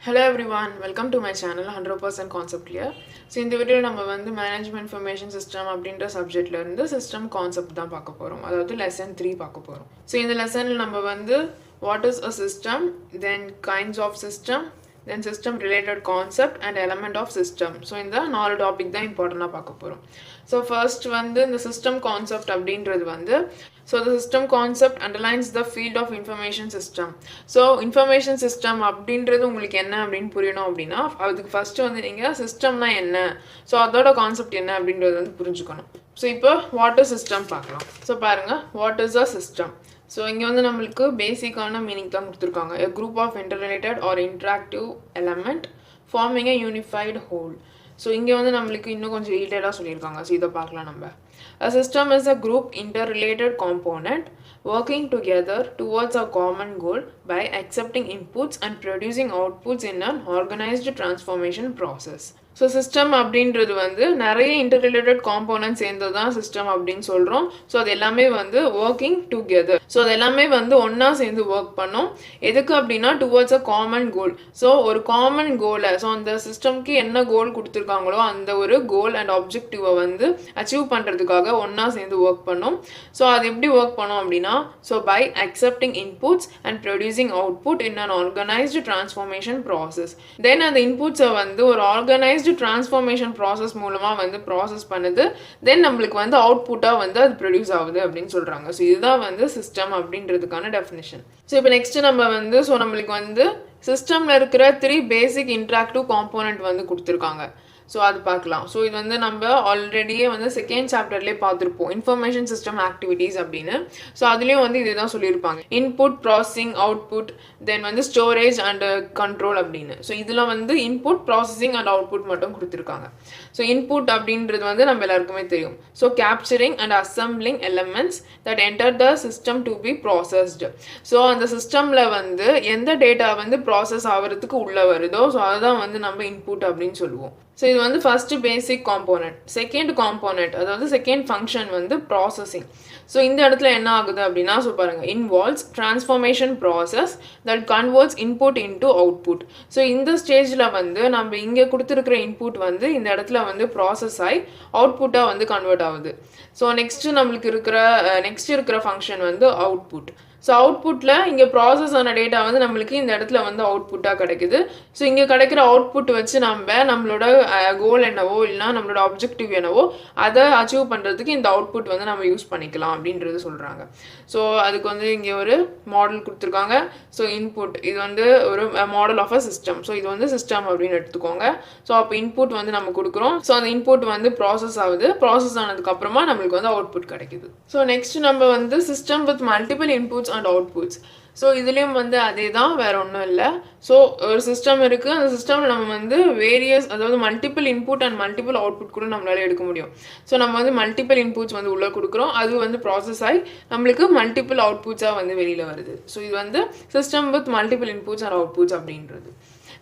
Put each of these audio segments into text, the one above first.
Hello everyone, welcome to my channel 100% concept clear. So இந்த வீடியோல நம்ம வந்து மேனேஜ்மென்ட் இன்ஃபர்மேஷன் சிஸ்டம் அப்படின்ற சப்ஜெக்ட்ல இருந்து சிஸ்டம் கான்செப்ட் தான் பார்க்க போறோம். அதாவது லெசன் 3 பார்க்க போறோம். So இந்த லெசன்ல நம்ம வந்து what is a system, then kinds of system, then system related concept and element of system. So இந்த நாலு டாபிக் தான் இம்பார்ட்டன்ட்டா பார்க்க போறோம். So first வந்து இந்த system concept அப்படின்றது வந்து so the system concept underlines the field of information system. So information system அப்படின்றது உங்களுக்கு என்ன அப்படின்னு புரியணும் அப்படின்னா அதுக்கு ஃபர்ஸ்ட் வந்து நீங்கள் சிஸ்டம்னா என்ன, ஸோ அதோட கான்செப்ட் என்ன அப்படின்றது வந்து புரிஞ்சுக்கணும். ஸோ இப்போ வாட் இஸ் சிஸ்டம் பார்க்கலாம். ஸோ பாருங்கள், what is a system. So இங்கே வந்து நம்மளுக்கு பேசிக்கான மீனிங் தான் கொடுத்துருக்காங்க. a group of interrelated or interactive element forming a unified whole. So இங்கே வந்து நம்மளுக்கு இன்னும் கொஞ்சம் டீட்டெயிலாக சொல்லியிருக்காங்க. ஸோ இதை பார்க்கலாம் நம்ம. A system is a group interrelated component working together towards a common goal by accepting inputs and producing outputs in an organized transformation process. So system அப்படின்றது வந்து நிறைய இன்டர்ரிலேட்டட் காம்போனன்ட்ஸ் சேர்ந்தது தான் சிஸ்டம் அப்படின்னு சொல்கிறோம். ஸோ அது எல்லாமே வந்து ஒர்க்கிங் டுகெதர். ஸோ அது எல்லாமே வந்து ஒன்றா சேர்ந்து ஒர்க் பண்ணோம். எதுக்கு அப்படின்னா towards a common goal. So ஒரு காமன் கோலை, ஸோ அந்த சிஸ்டம்க்கு என்ன கோல் கொடுத்துருக்காங்களோ அந்த ஒரு கோல் அண்ட் ஆப்ஜெக்டிவை வந்து அச்சீவ் பண்ணுறதுக்காக ஒன்றா சேர்ந்து ஒர்க் பண்ணோம். ஸோ அது எப்படி ஒர்க் பண்ணோம் அப்படின்னா so by accepting inputs and producing output in an organised transformation process. Then அந்த இன்புட்ஸை வந்து ஒரு ஆர்கனைஸ்டு டிரான்ஸ்ஃபார்மேஷன் ப்ராசஸ் மூலமாக வந்து ப்ராசஸ் பண்ணுது. தென் நம்மளுக்கு வந்து அவுட்புட்டாக வந்து அது ப்ரொடியூஸ் ஆகுது அப்படின்னு சொல்கிறாங்க. ஸோ இதுதான் வந்து சிஸ்டம் அப்படின்றதுக்கான டெஃபினிஷன். ஸோ இப்போ நெக்ஸ்ட் நம்ம வந்து ஸோ நம்மளுக்கு வந்து சிஸ்டமில் இருக்கிற 3 பேசிக் இன்ட்ராக்டிவ் காம்போனன்ட் வந்து கொடுத்துருக்காங்க. ஸோ அது பார்க்கலாம். ஸோ இது வந்து நம்ம ஆல்ரெடியே வந்து செகண்ட் சாப்டர்லேயே பார்த்துருப்போம், இன்ஃபர்மேஷன் சிஸ்டம் ஆக்டிவிட்டீஸ் அப்படின்னு. ஸோ அதுலேயும் வந்து இதே தான் சொல்லியிருப்பாங்க, இன்புட், ப்ராசஸிங், அவுட்புட், தென் வந்து ஸ்டோரேஜ் அண்ட் கண்ட்ரோல் அப்படின்னு. ஸோ இதில் வந்து இன்புட், ப்ராசஸிங் அண்ட் அவுட்புட் மட்டும் கொடுத்துருக்காங்க. ஸோ இன்புட் அப்படின்றது வந்து நம்ம எல்லாருக்குமே தெரியும். So capturing and assembling elements that enter the system to be processed. So அந்த சிஸ்டமில் வந்து எந்த டேட்டா வந்து ப்ராசஸ் ஆகிறதுக்கு உள்ளே வருதோ ஸோ அதுதான் வந்து நம்ம இன்புட் அப்படின்னு சொல்லுவோம். ஸோ இது வந்து ஃபர்ஸ்ட் பேசிக் காம்போனன்ட். செகண்ட் காம்போனன்ட் அதாவது செகண்ட் ஃபங்க்ஷன் வந்து ப்ராசஸிங். ஸோ இந்த இடத்துல என்ன ஆகுது அப்படின்னா ஸோ பாருங்கள், involves transformation process that converts input into output. So இந்த ஸ்டேஜில் வந்து நம்ம இங்கே கொடுத்துருக்கிற இன்புட் வந்து இந்த இடத்துல வந்து ப்ராசஸ் ஆகி அவுட்புட்டாக வந்து கன்வெர்ட் ஆகுது. ஸோ நெக்ஸ்ட்டு நம்மளுக்கு இருக்கிற ஃபங்க்ஷன் வந்து அவுட்புட். ஸோ அவுட்புட்டில் இங்கே ப்ராசஸ் ஆன டேட்டா வந்து நம்மளுக்கு இந்த இடத்துல வந்து அவுட்புட்டாக கிடைக்குது. ஸோ இங்கே கிடைக்கிற அவுட்புட் வச்சு நம்மளோட கோல் என்னவோ இல்லைனா நம்மளோட ஆப்ஜெக்டிவ் என்னவோ அதை அச்சீவ் பண்ணுறதுக்கு இந்த அவுட்புட் வந்து நம்ம யூஸ் பண்ணிக்கலாம் அப்படின்றது சொல்கிறாங்க. ஸோ அதுக்கு வந்து இங்கே ஒரு மாடல் கொடுத்துருக்காங்க. ஸோ இன்புட் இது வந்து ஒரு model of a system. So இது வந்து சிஸ்டம் அப்படின்னு எடுத்துக்கோங்க. ஸோ அப்போ இன்புட் வந்து நம்ம கொடுக்குறோம். ஸோ அந்த இன்புட் வந்து ப்ராசஸ் ஆகுது. ப்ராசஸ் ஆனதுக்கப்புறமா நம்மளுக்கு வந்து அவுட்புட் கிடைக்குது. ஸோ நெக்ஸ்ட் நம்ம வந்து system with multiple inputs and outputs. So இதுலேயும் வந்து அதே தான், வேறு ஒன்றும் இல்லை. ஸோ ஒரு சிஸ்டம் இருக்குது, அந்த சிஸ்டமில் நம்ம வந்து வேரியஸ் அதாவது multiple input and multiple output கூட நம்மளால எடுக்க முடியும். ஸோ நம்ம வந்து மல்டிபிள் இன்புட்ஸ் வந்து உள்ளே கொடுக்குறோம், அது வந்து ப்ராசஸ் ஆகி நம்மளுக்கு மல்டிபிள் அவுட்புட்ஸாக வந்து வெளியில் வருது. ஸோ இது வந்து system with multiple inputs and outputs அப்படின்றது.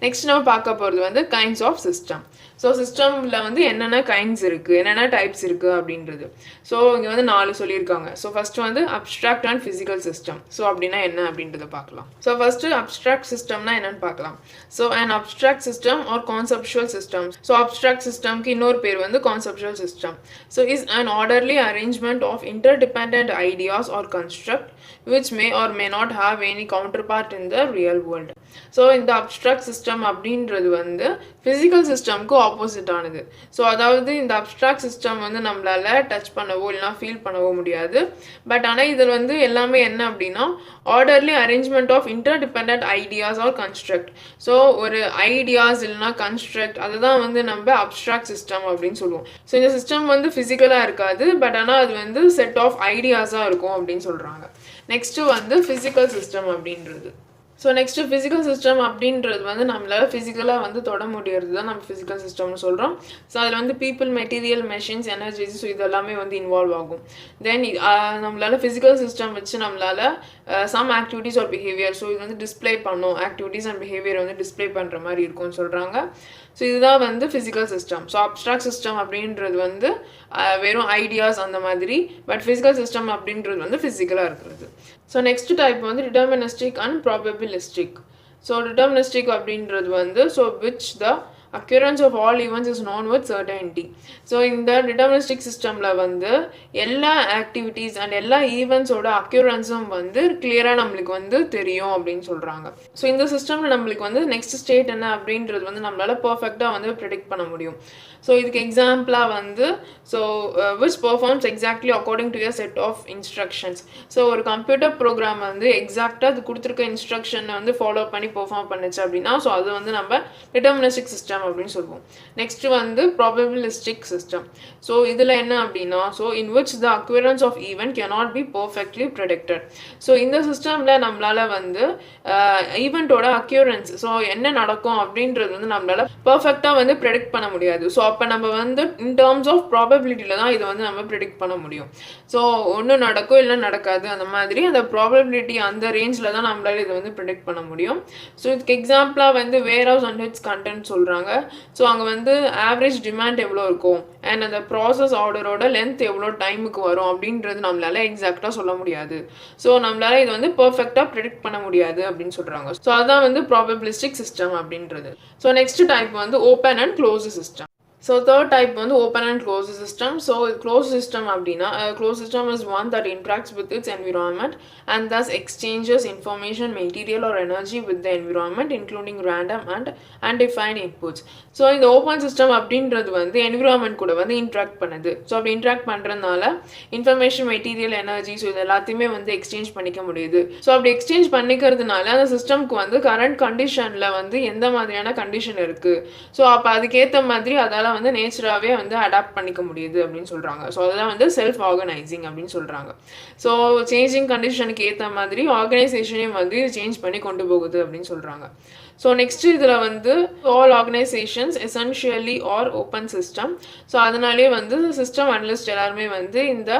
நெக்ஸ்ட் நம்ம பார்க்க போகிறது வந்து கைண்ட்ஸ் ஆஃப் சிஸ்டம். ஸோ சிஸ்டமில் வந்து என்னென்ன கைண்ட்ஸ் இருக்குது, என்னென்ன டைப்ஸ் இருக்குது அப்படின்றது. ஸோ இங்கே வந்து 4 சொல்லியிருக்காங்க. ஸோ ஃபஸ்ட்டு வந்து abstract and physical system. So அப்படின்னா என்ன அப்படின்றத பார்க்கலாம். ஸோ ஃபஸ்ட்டு அப்ஸ்ட்ராக்ட் சிஸ்டம்னா என்னென்னு பார்க்கலாம். So and abstract system or conceptual system. So abstract சிஸ்டம்க்கு இன்னொரு பேர் வந்து conceptual system. So is an orderly arrangement of interdependent ideas or construct which may or may not have any counterpart in the real world. So இந்த abstract system அப்படின்றது வந்து physical சிஸ்டம்க்கு opposite ஆனது. So அதாவது இந்த அப்ஸ்ட்ராக்ட் சிஸ்டம் வந்து நம்மளால touch பண்ணவோ இல்லைனா ஃபீல் பண்ணவோ முடியாது. பட் ஆனால் இதில் வந்து எல்லாமே என்ன அப்படின்னா orderly arrangement of interdependent ideas or construct. So ஒரு ஐடியாஸ் இல்லைனா கன்ஸ்ட்ரக்ட் அதுதான் வந்து நம்ம அப்ஸ்ட்ராக்ட் சிஸ்டம் அப்படின்னு சொல்லுவோம். ஸோ இந்த சிஸ்டம் வந்து ஃபிசிக்கலாக இருக்காது, பட் ஆனால் அது வந்து செட் ஆஃப் ஐடியாஸாக இருக்கும் அப்படின்னு சொல்கிறாங்க. நெக்ஸ்ட்டு வந்து ஃபிசிக்கல் சிஸ்டம் அப்படின்றது. ஸோ நெக்ஸ்ட்டு ஃபிசிக்கல் சிஸ்டம் அப்படின்றது வந்து நம்மளால் ஃபிசிக்கலாக வந்து தொட முடியறது தான் நம்ம ஃபிசிக்கல் சிஸ்டம்னு சொல்கிறோம். ஸோ அதில் வந்து people, material, machines, energies, so இதெல்லாமே வந்து இன்வால்வ் ஆகும். தென் நம்மளால் ஃபிசிக்கல் சிஸ்டம் வச்சு நம்மளால் some activities or behaviour, so இது வந்து டிஸ்பிளே பண்ணும், ஆக்டிவிட்டீஸ் அண்ட் பிஹேவியர் வந்து டிஸ்பிளே பண்ணுற மாதிரி இருக்கும்னு சொல்கிறாங்க. ஸோ இதுதான் வந்து physical system. So abstract system அப்படின்றது வந்து வெறும் ஐடியாஸ் அந்த மாதிரி, பட் ஃபிசிக்கல் சிஸ்டம் அப்படின்றது வந்து ஃபிசிக்கலாக இருக்கிறது. ஸோ நெக்ஸ்ட் டைப் வந்து deterministic and probabilistic. So deterministic அப்படின்றது வந்து so which the occurrence of all events is known with certainty. So இந்த டிட்டர்மினிஸ்டிக் சிஸ்டமில் வந்து எல்லா ஆக்டிவிட்டீஸ் அண்ட் எல்லா ஈவெண்ட்ஸோட அக்யூரன்ஸும் வந்து கிளியராக நம்மளுக்கு வந்து தெரியும் அப்படின்னு சொல்கிறாங்க. ஸோ இந்த சிஸ்டமில் நம்மளுக்கு வந்து நெக்ஸ்ட் ஸ்டேட் என்ன அப்படின்றது வந்து நம்மளால் பர்ஃபெக்டாக வந்து ப்ரிடிக்ட் பண்ண முடியும். ஸோ இதுக்கு எக்ஸாம்பிளாக வந்து so which performs exactly according to a set of instructions. So ஒரு கம்ப்யூட்டர் ப்ரோக்ராம் வந்து எக்ஸாக்டாக அது கொடுத்துருக்க இன்ஸ்ட்ரக்ஷனை வந்து ஃபாலோ பண்ணி பெர்ஃபார்ம் பண்ணுச்சு அப்படின்னா ஸோ அது வந்து நம்ம டிட்டர்மினிஸ்டிக் சிஸ்டம் அப்படின்னு சொல்லுவோம். நெக்ஸ்ட் வந்து ப்ராபபிலிஸ்டிக் சிஸ்டம். ஸோ இதில் என்ன அப்படின்னா so in which the occurrence of event cannot be perfectly predicted. So இந்த சிஸ்டமில் நம்மளால் வந்து ஈவெண்ட்டோட அக்யூரன்ஸ் ஸோ என்ன நடக்கும் அப்படின்றது வந்து நம்மளால் பர்ஃபெக்டாக வந்து ப்ரெடிக்ட் பண்ண முடியாது. ஸோ அப்போ நம்ம வந்து இன் டேர்ம்ஸ் ஆஃப் ப்ராபபிலிட்டியில் தான் இதை வந்து நம்ம ப்ரெடிக்ட் பண்ண முடியும். ஸோ ஒன்று நடக்கும் இல்லை நடக்காது அந்த மாதிரி அந்த ப்ராபபிலிட்டி அந்த ரேஞ்சில் தான் நம்மளால் இதை வந்து ப்ரெடிக்ட் பண்ண முடியும். ஸோ இதுக்கு எக்ஸாம்பிளாக வந்து வேர் ஹவுஸ் அண்ட் இட்ஸ் கண்டென்ட் சொல்கிறாங்க. ஸோ அங்கே வந்து ஆவரேஜ் டிமாண்ட் எவ்வளோ இருக்கும் அண்ட் அந்த ப்ராசஸ் ஆர்டரோட லென்த் எவ்வளோ டைமுக்கு வரும் அப்படின்றது நம்மளால எக்ஸாக்டாக சொல்ல முடியாது. ஸோ நம்மளால இது வந்து பர்ஃபெக்டாக ப்ரெடிக்ட் பண்ண முடியாது அப்படின்னு சொல்கிறாங்க. ஸோ அதுதான் வந்து ப்ராபபிலிஸ்டிக் சிஸ்டம் அப்படின்றது. ஸோ நெக்ஸ்ட் டைப் வந்து open and closed system. So third type வந்து open and closed system. So closed system அப்படின்னா closed system is one that interacts with its environment and thus exchanges information, material or energy with the environment including random and undefined inputs. So இந்த open system அப்படின்றது வந்து environment கூட வந்து interact பண்ணுது. So அப்படி interact பண்ணுறதுனால information, material, energy so இது எல்லாத்தையுமே வந்து எக்ஸ்சேஞ்ச் பண்ணிக்க முடியுது. ஸோ அப்படி எக்ஸ்சேஞ்ச் பண்ணிக்கிறதுனால அந்த சிஸ்டம்க்கு வந்து கரண்ட் கண்டிஷனில் வந்து எந்த மாதிரியான கண்டிஷன் இருக்குது ஸோ அப்போ அதுக்கேற்ற மாதிரி அதால் வந்து நேச்சராகவே வந்து அடாப்ட் பண்ணிக்க முடியுது அப்படின்னு சொல்கிறாங்க. ஸோ அதெல்லாம் வந்து செல்ஃப் ஆர்கனைசிங் அப்படின்னு சொல்கிறாங்க. ஸோ சேஞ்சிங் கண்டிஷனுக்கு ஏற்ற மாதிரி ஆர்கனைசேஷனையும் வந்து சேஞ்ச் பண்ணி கொண்டு போகுது அப்படின்னு சொல்கிறாங்க. ஸோ நெக்ஸ்ட் இதில் வந்து all organisations essentially are open system. So அதனாலே வந்து சிஸ்டம் அனலிஸ்ட் எல்லாருமே வந்து இந்த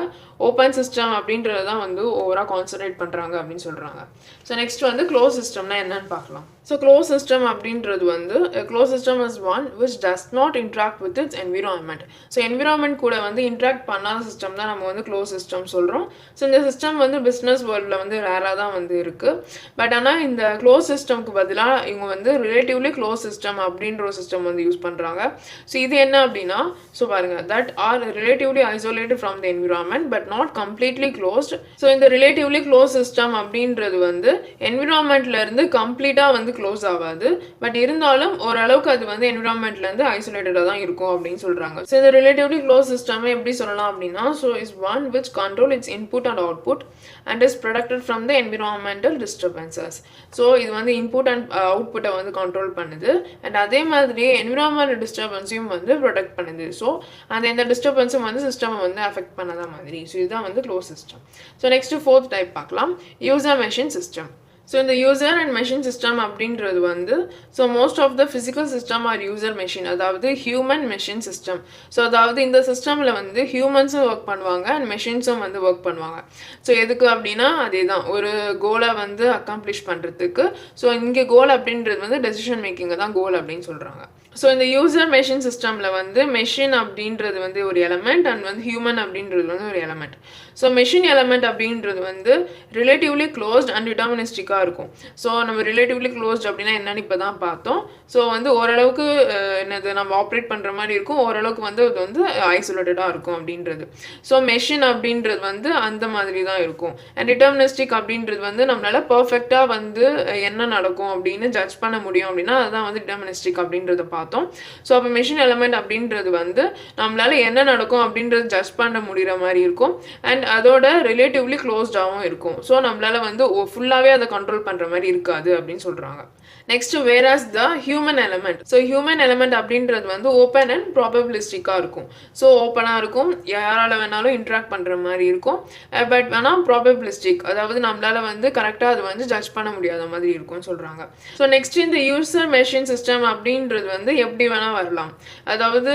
ஓப்பன் சிஸ்டம் அப்படின்றது தான் வந்து ஓவராக கான்சன்ட்ரேட் பண்ணுறாங்க அப்படின்னு சொல்கிறாங்க. ஸோ நெக்ஸ்ட் வந்து க்ளோஸ் சிஸ்டம்னா என்னன்னு பார்க்கலாம். ஸோ க்ளோஸ் சிஸ்டம் அப்படின்றது வந்து close system is one which does not interact with it's environment. So environment கூட வந்து இன்ட்ராக்ட் பண்ணாத சிஸ்டம் தான் நம்ம வந்து க்ளோஸ் சிஸ்டம் சொல்கிறோம். ஸோ இந்த சிஸ்டம் வந்து பிஸ்னஸ் வேர்ல்டில் வந்து ரேராக தான் வந்து இருக்குது. பட் ஆனால் இந்த க்ளோஸ் சிஸ்டம்க்கு பதிலாக இவங்க வந்து ரிலேட்டிவ்லி க்ளோஸ் சிஸ்டம் அப்படின்ற ஒரு சிஸ்டம் வந்து யூஸ் பண்ணுறாங்க. ஸோ இது என்ன அப்படின்னா ஸோ பாருங்கள் that R relatively isolated from the environment but not completely closed. So இந்த ரிலேட்டிவ்லி க்ளோஸ் சிஸ்டம் அப்படின்றது வந்து என்விரான்மெண்ட்லேருந்து கம்ப்ளீட்டாக வந்து க்ளோஸ் ஆகாது. பட் இருந்தாலும் ஓரளவுக்கு அது வந்து என்விரான்மெண்ட்லேருந்து ஐசோலேட்டடாக தான் இருக்கும் அப்படின்னு சொல்கிறாங்க. ஸோ இந்த ரிலேட்டிவ்லி க்ளோஸ் சிஸ்டமே எப்படி சொல்லலாம் அப்படின்னா so is one which control it's input and output and is protected from the environmental disturbances. So இது வந்து இன்புட் அண்ட் அவுட்புட்டை வந்து கண்ட்ரோல் பண்ணுது அண்ட் அதே மாதிரி என்விரான்மெண்டல் டிஸ்டர்பன்ஸையும் வந்து ப்ரொடெக்ட் பண்ணுது. ஸோ அந்த எந்த டிஸ்டர்பன்ஸும் வந்து சிஸ்டமை வந்து அஃபெக்ட் பண்ணாத மாதிரி. ஸோ இதுதான் வந்து close system. So next fourth type பார்க்கலாம், யூசர் மெஷின் சிஸ்டம். ஸோ இந்த யூசர் அண்ட் மெஷின் சிஸ்டம் அப்படின்றது வந்து so most of the physical system are user machine, அதாவது ஹியூமன் மெஷின் சிஸ்டம். ஸோ அதாவது இந்த சிஸ்டமில் வந்து ஹியூமன்ஸும் ஒர்க் பண்ணுவாங்க அண்ட் மெஷின்ஸும் வந்து ஒர்க் பண்ணுவாங்க. ஸோ எதுக்கு அப்படின்னா அதே தான் ஒரு கோலை வந்து அக்காம்ப்ளிஷ் பண்ணுறதுக்கு. ஸோ இங்கே கோல் அப்படின்றது வந்து டெசிஷன் மேக்கிங்கை தான் கோல் அப்படின்னு சொல்கிறாங்க. ஸோ இந்த யூசர் மெஷின் சிஸ்டமில் வந்து மெஷின் அப்படின்றது வந்து ஒரு எலமெண்ட் அண்ட் வந்து ஹியூமன் அப்படின்றது வந்து ஒரு எலமெண்ட். ஸோ மெஷின் எலமெண்ட் அப்படின்றது வந்து ரிலேட்டிவ்லி க்ளோஸ்ட் அண்ட் டிட்டர்மினிஸ்டிக்காக இருக்கும். ஸோ நம்ம ரிலேட்டிவ்லி க்ளோஸ்ட் அப்படின்னா என்னன்னு இப்போ தான் பார்த்தோம். ஸோ வந்து ஓரளவுக்கு என்னது நம்ம ஆப்ரேட் பண்ணுற மாதிரி இருக்கும், ஓரளவுக்கு வந்து அது வந்து ஐசோலேட்டடாக இருக்கும் அப்படின்றது. ஸோ மெஷின் அப்படின்றது வந்து அந்த மாதிரி தான் இருக்கும். அண்ட் டிட்டர்மினிஸ்டிக் அப்படின்றது வந்து நம்மளால் பர்ஃபெக்டாக வந்து என்ன நடக்கும் அப்படின்னு ஜட்ஜ் பண்ண முடியும் அப்படின்னா அதுதான் வந்து டிட்டர்மினிஸ்டிக் அப்படின்றத பார்த்தோம். ஸோ அப்போ மெஷின் எலமெண்ட் அப்படின்றது வந்து நம்மளால என்ன நடக்கும் அப்படின்றது ஜட்ஜ் பண்ண முடிகிற மாதிரி இருக்கும் அண்ட் அதோட ரிலேட்டிவ்லி க்ளோஸ்டாகவும் இருக்கும். ஸோ நம்மளால வந்து ஃபுல்லாகவே அதை கண்ட்ரோல் பண்ணுற மாதிரி இருக்காது அப்படின்னு சொல்கிறாங்க. Next வேராஸ் the human element. So human element அப்படின்றது வந்து ஓப்பன் அண்ட் ப்ராபபிலிஸ்டிக்காக இருக்கும். ஸோ ஓப்பனாக இருக்கும், யாரால் வேணாலும் இன்ட்ராக்ட் பண்ணுற மாதிரி இருக்கும். பட் வேணால் ப்ராபபிலிஸ்டிக், அதாவது நம்மளால் வந்து கரெக்டாக அது வந்து ஜட்ஜ் பண்ண முடியாத மாதிரி இருக்கும்னு சொல்கிறாங்க. ஸோ நெக்ஸ்ட் இந்த யூசர் மெஷின் சிஸ்டம் அப்படின்றது வந்து எப்படி வேணால் வரலாம். அதாவது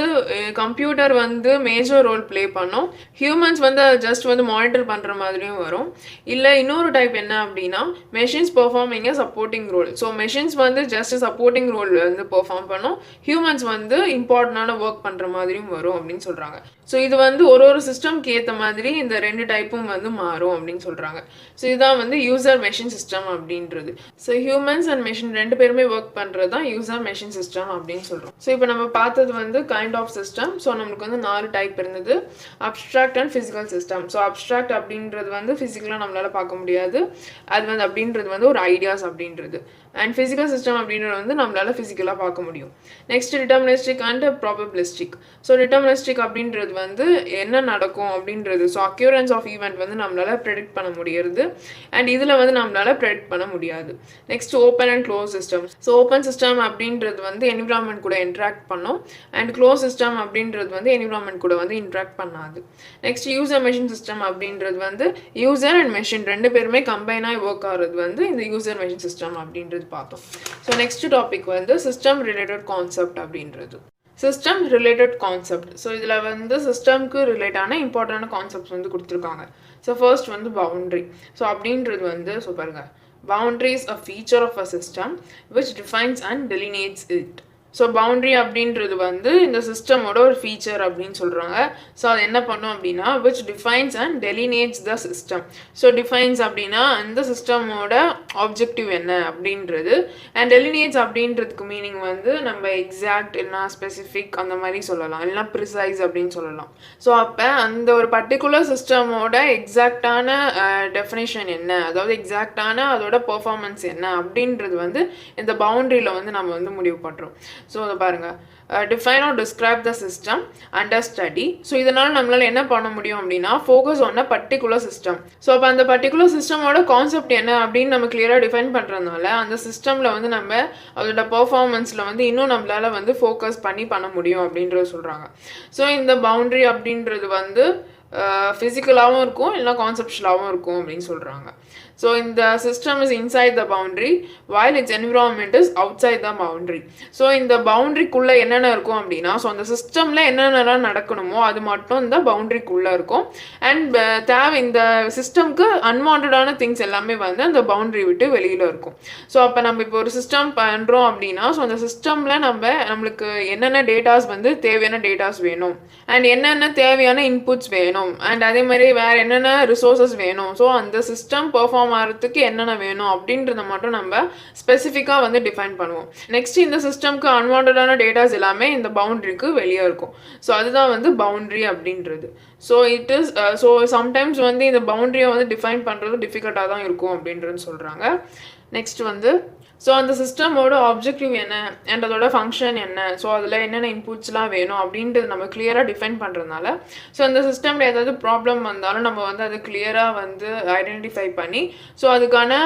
கம்ப்யூட்டர் வந்து மேஜர் ரோல் ப்ளே பண்ணும், ஹியூமன்ஸ் வந்து ஜஸ்ட் வந்து மானிட்டர் பண்ணுற மாதிரியும் வரும். இல்லை இன்னொரு டைப் என்ன அப்படின்னா machines machines performing a supporting role. So machines வந்து just a supporting role வந்து perform பண்ணும், humans வந்து இம்பார்ட்டன்டான ஒர்க் பண்ற மாதிரியும் வரும் அப்படின்னு சொல்றாங்க. ஸோ இது வந்து ஒரு சிஸ்டம்க்கு ஏற்ற மாதிரி இந்த 2 டைப்பும் வந்து மாறும் அப்படின்னு சொல்றாங்க. ஸோ இதுதான் வந்து யூசர் மெஷின் சிஸ்டம் அப்படின்றது. ஸோ ஹியூமன்ஸ் அண்ட் மெஷின் 2 பேருமே ஒர்க் பண்றது தான் யூசர் மெஷின் சிஸ்டம் அப்படின்னு சொல்றோம். ஸோ இப்போ நம்ம பார்த்தது வந்து கைண்ட் ஆஃப் சிஸ்டம். ஸோ நமக்கு வந்து 4 டைப் இருந்தது, abstract and physical system. So abstract அப்படின்றது வந்து ஃபிசிக்கலாக நம்மளால பார்க்க முடியாது, அது வந்து அப்படின்றது வந்து ஒரு ஐடியாஸ் அப்படின்றது. அண்ட் ஃபிசிக்கல் சிஸ்டம் அப்படின்றது வந்து நம்மளால ஃபிசிக்கலாக பார்க்க முடியும். Next deterministic and probabilistic. So deterministic அப்படின்றது வந்து என்ன நடக்கும் அப்படின்றது, ஸோ அக்யூரன்ஸ் ஆஃப் ஈவெண்ட் வந்து நம்மளால ப்ரெடிக்ட் பண்ண முடியாது, அண்ட் இதில் வந்து நம்மளால ப்ரெடிக்ட் பண்ண முடியாது. Next open and close system. So open system அப்படின்றது வந்து என்விரான்மெண்ட் கூட இன்ட்ராக்ட் பண்ணும், அண்ட் க்ளோஸ் சிஸ்டம் அப்படின்றது வந்து என்விரான்மெண்ட் கூட வந்து இன்ட்ராக்ட் பண்ணாது. நெக்ஸ்ட் யூசர் மெஷின் சிஸ்டம் அப்படின்றது வந்து யூசர் அண்ட் மெஷின் 2 பேருமே கம்பைனாக ஒர்க் ஆகிறது வந்து இந்த யூசர் மெஷின் சிஸ்டம் அப்படின்றது பார்த்தோம். ஸோ நெக்ஸ்ட் டாபிக் வந்து சிஸ்டம் ரிலேட்டட் கான்செப்ட் அப்படின்றது. System related concept. ஸோ இதில் வந்து சிஸ்டம்க்கு ரிலேட்டான இம்பார்ட்டண்டான கான்செப்ட்ஸ் வந்து கொடுத்துருக்காங்க. ஸோ ஃபர்ஸ்ட் வந்து பவுண்ட்ரி. ஸோ அப்படின்றது வந்து ஸோ பாருங்க, boundary is a feature of a system which defines and delineates it. So boundary அப்படின்றது வந்து இந்த சிஸ்டமோட ஒரு ஃபீச்சர் அப்படின்னு சொல்கிறாங்க. ஸோ அது என்ன பண்ணும் அப்படின்னா which defines and delineates the system. So defines அப்படின்னா அந்த சிஸ்டமோட ஆப்ஜெக்டிவ் என்ன அப்படின்றது, அண்ட் delineates அப்படின்றதுக்கு மீனிங் வந்து நம்ம எக்ஸாக்ட் இல்லைனா ஸ்பெசிஃபிக் அந்த மாதிரி சொல்லலாம், இல்லைனா ப்ரிசைஸ் அப்படின்னு சொல்லலாம். ஸோ அப்போ அந்த ஒரு பர்டிகுலர் சிஸ்டமோட எக்ஸாக்டான டெஃபினேஷன் என்ன, அதாவது எக்ஸாக்டான அதோட பெர்ஃபார்மன்ஸ் என்ன அப்படின்றது வந்து இந்த பவுண்ட்ரியில் வந்து நம்ம வந்து முடிவு பண்ணுறோம். ஸோ அதை பாருங்கள், define or describe the system under study. So இதனால் நம்மளால் என்ன பண்ண முடியும் அப்படின்னா focus on a particular system. So அப்போ அந்த பர்டிகுலர் சிஸ்டமோட கான்செப்ட் என்ன அப்படின்னு நம்ம கிளியராக டிஃபைன் பண்ணுறதுனால அந்த சிஸ்டமில் வந்து நம்ம அதோட பர்ஃபார்மன்ஸில் வந்து இன்னும் நம்மளால் வந்து ஃபோக்கஸ் பண்ண முடியும் அப்படின்றது சொல்கிறாங்க. ஸோ இந்த பவுண்ட்ரி அப்படின்றது வந்து ஃபிசிக்கலாகவும் இருக்கும், இல்லைனா கான்செப்ஷுவலாகவும் இருக்கும் அப்படின்னு சொல்கிறாங்க. ஸோ இந்த system is inside the boundary while its environment is outside the boundary. So இந்த பவுண்ட்ரிக்குள்ளே என்னென்ன இருக்கும் அப்படின்னா, ஸோ அந்த சிஸ்டமில் என்னென்னலாம் நடக்கணுமோ அது மட்டும் இந்த பவுண்ட்ரிக்குள்ளே இருக்கும், அண்ட் இந்த சிஸ்டம்க்கு அன்வான்டான திங்ஸ் எல்லாமே வந்து அந்த பவுண்ட்ரி விட்டு வெளியில் இருக்கும். ஸோ அப்போ நம்ம இப்போ ஒரு சிஸ்டம் பண்ணுறோம் அப்படின்னா, ஸோ அந்த சிஸ்டமில் நம்மளுக்கு என்னென்ன டேட்டாஸ் வந்து தேவையான டேட்டாஸ் வேணும், அண்ட் என்னென்ன தேவையான இன்புட்ஸ் வேணும், அண்ட் அதே மாதிரி வேறு என்னென்ன ரிசோர்ஸஸ் வேணும், ஸோ அந்த சிஸ்டம் பெர்ஃபார்ம் ஆகிறதுக்கு என்னென்ன வேணும் அப்படின்றத மட்டும் நம்ம ஸ்பெசிஃபிக்காக வந்து டிஃபைன் பண்ணுவோம். நெக்ஸ்ட் இந்த சிஸ்டம்க்கு அன்வான்டான டேட்டாஸ் எல்லாமே இந்த பவுண்ட்ரிக்கு வெளியே இருக்கும். ஸோ அதுதான் வந்து பவுண்ட்ரி அப்படின்றது. So it is so sometimes வந்து இந்த பவுண்ட்ரியை வந்து டிஃபைன் பண்ணுறது டிஃபிகல்ட்டாக தான் இருக்கும் அப்படின்றது சொல்கிறாங்க. நெக்ஸ்ட் வந்து ஸோ அந்த சிஸ்டமோட ஆப்ஜெக்டிவ் என்ன அண்ட் அதோட ஃபங்க்ஷன் என்ன, ஸோ அதில் என்னென்ன இன்புட்ஸ்லாம் வேணும் அப்படின்றது நம்ம கிளியராக டிஃபைன் பண்ணுறதுனால ஸோ அந்த சிஸ்டமில் ஏதாவது ப்ராப்ளம் வந்தாலும் நம்ம வந்து அதை கிளியராக வந்து ஐடென்டிஃபை பண்ணி ஸோ அதுக்கான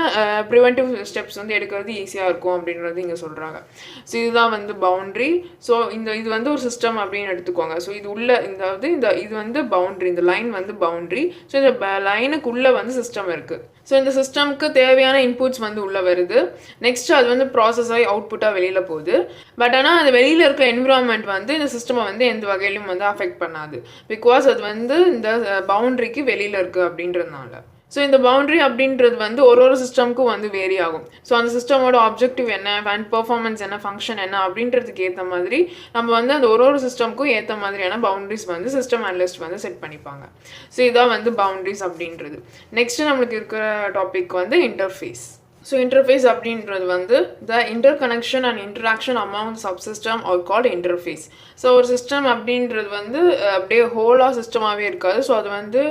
ப்ரிவென்டிவ் ஸ்டெப்ஸ் வந்து எடுக்கிறது ஈஸியாக இருக்கும் அப்படின்றது இங்கே சொல்கிறாங்க. ஸோ இதுதான் வந்து பவுண்ட்ரி. ஸோ இது வந்து ஒரு சிஸ்டம் அப்படின்னு எடுத்துக்கோங்க. ஸோ இது உள்ள இது வந்து பவுண்ட்ரி, இந்த லைன் வந்து பவுண்ட்ரி. ஸோ இந்த லைனுக்குள்ளே வந்து சிஸ்டம் இருக்குது. ஸோ இந்த சிஸ்டம்க்கு தேவையான இன்புட்ஸ் வந்து உள்ளே வருது, நெக்ஸ்ட் அது வந்து ப்ராசஸ் ஆகி அவுட்புட்டாக வெளியில் போகுது. பட் ஆனால் அது வெளியில் இருக்க என்விரான்மெண்ட் வந்து இந்த சிஸ்டமை வந்து எந்த வகையிலும் வந்து அஃபெக்ட் பண்ணாது, பிகாஸ் அது வந்து இந்த பவுண்ட்ரிக்கு வெளியில் இருக்குது அப்படின்றதுனால. ஸோ இந்த பவுண்ட்ரி அப்படின்றது வந்து ஒரு சிஸ்டம்க்கும் வந்து வேரி ஆகும். ஸோ அந்த சிஸ்டமோட ஆப்ஜெக்டிவ் என்ன அண்ட் பெர்ஃபார்மன்ஸ் என்ன ஃபங்க்ஷன் என்ன அப்படின்றதுக்கு ஏற்ற மாதிரி நம்ம வந்து அந்த ஒரு சிஸ்டம்க்கும் ஏற்ற மாதிரியான பவுண்ட்ரிஸ் வந்து சிஸ்டம் அனலிஸ்ட் வந்து செட் பண்ணிப்பாங்க. ஸோ இதான் வந்து பவுண்ட்ரிஸ் அப்படின்றது. நெக்ஸ்ட் நம்மளுக்கு இருக்கிற டாபிக் வந்து இன்டர்ஃபேஸ். ஸோ இன்டர்ஃபேஸ் அப்படின்றது வந்து the interconnection and interaction among subsystem are called interface. So ஒரு சிஸ்டம் அப்படின்றது வந்து அப்படியே ஹோலாக சிஸ்டமாகவே இருக்காது. ஸோ அது வந்து